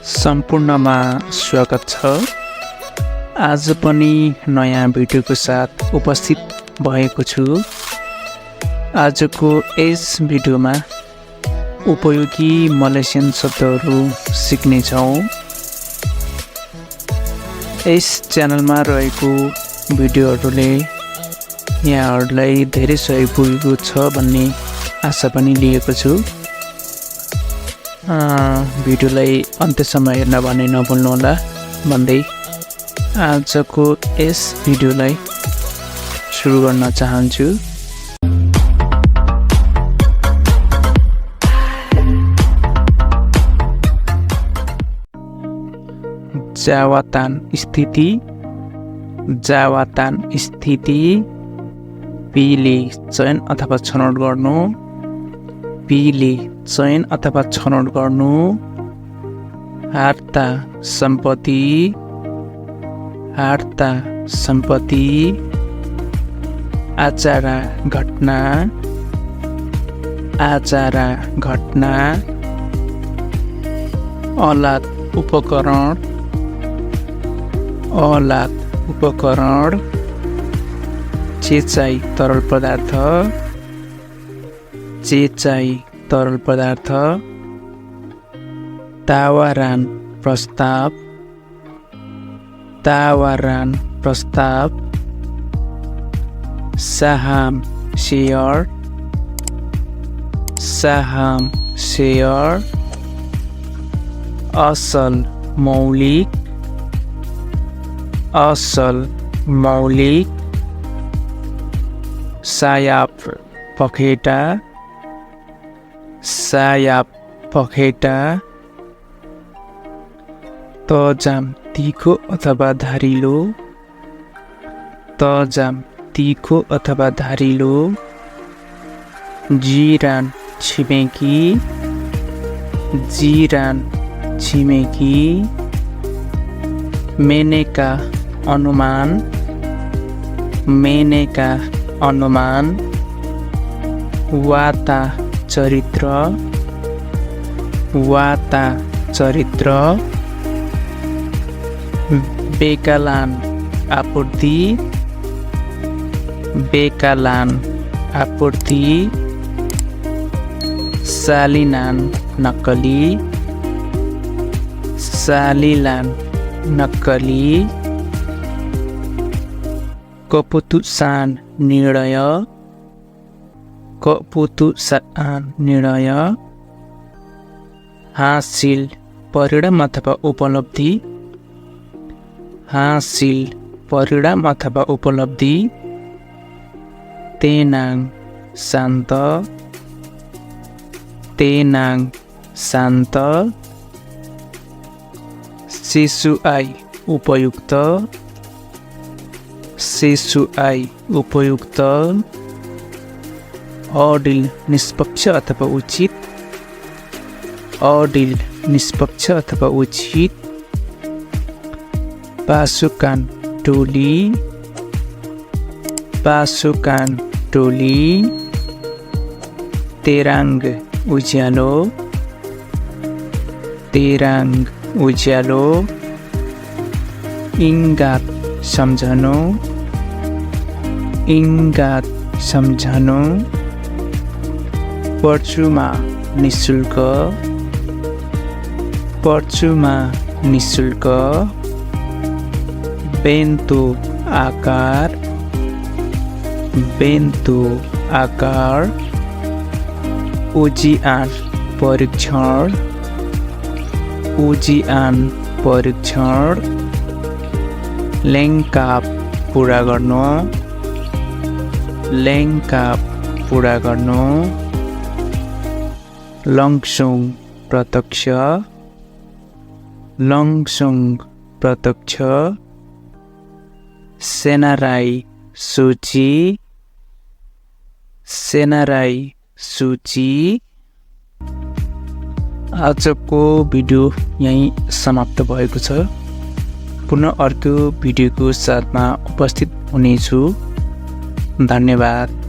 सम्पूर्णमा स्वागत छ। आज पनि नयाँ भिडियोको साथ उपस्थित भएको छु। आजको यस भिडियोमा उपयोगी मलेसियन शब्दहरू सिक्नेछौँ। यस च्यानलमा रहेको भिडियोहरूले यहाँहरूलाई धेरै सहयोग पुगेको छ भन्ने आशा पनि लिएको छु। भिडियोलाई अन्त्यसम्म हेर्न भने नभुल्नुहोला भन्दै आजको यस भिडियोलाई सुरु गर्न चाहन्छु। जावातान स्थिति पीले चयन अथवा छनौट गर्नु, पीले चयन अथवा छनौट गर्नु। हार्ता सम्पत्ति, हार्ता सम्पत्ति। आचारा घटना, आचारा घटना। औलाद उपकरण, औलाद उपकरण। चेचाई तरल पदार्थ, चेचाई तरल पदार्थ। तावारान प्रस्ताव, तावारान प्रस्ताव। साहाम शेयर, साहाम शेयर। असल मौलिक, असल मौलिक। सायाप पखेटा, सायाप पखेटा। तजाम तीखो अथवा धारिलो, तजाम तीखो अथवा धारिलो। जिरान छिमेकी, जिरान छिमेकी। मेनेका अनुमान, मेनेका अनुमान। वाता चरित्र, वाता चरित्र। बेकालान आपूर्ति, बेकालान आपूर्ति। सालिनान नक्कली, सालिलान नक्कली। कपुतुसान निर्णय, कपुतुसान निर्णय। हासिल परिणाम अथवा उपलब्धि, हासिल परिणाम अथवा उपलब्धि। तेनाङ शान्त, तेनाङ शान्त। सेसुआई उपयुक्त, सेसुआई उपयुक्त। अडिल निष्पक्ष अथवा उचित, अडिल निष्पक्ष अथवा उचित। पासुकान टोली, पासुकान टोली। तेराङ्ग उज्यालो, तेराङ्ग उज्यालो। इङ्गात सम्झनु, इङ्गात सम्झनु। पर्चुमा निशुल्क, पर्चुमा निशुल्क। बेन्तु आकार, बेन्तु आकार। उजिआन परीक्षण, उजिआन परीक्षण। लेङ्काप पुरा गर्नु, लेङ्काप पुरा गर्नु। लङसुङ प्रत्यक्ष, लङसुङ प्रत्यक्ष। सेनाराई सूची, सेनाराई सूची। आजको भिडियो यहीँ समाप्त भएको छ। पुनः अर्को भिडियोको साथमा उपस्थित हुनेछु। धन्यवाद।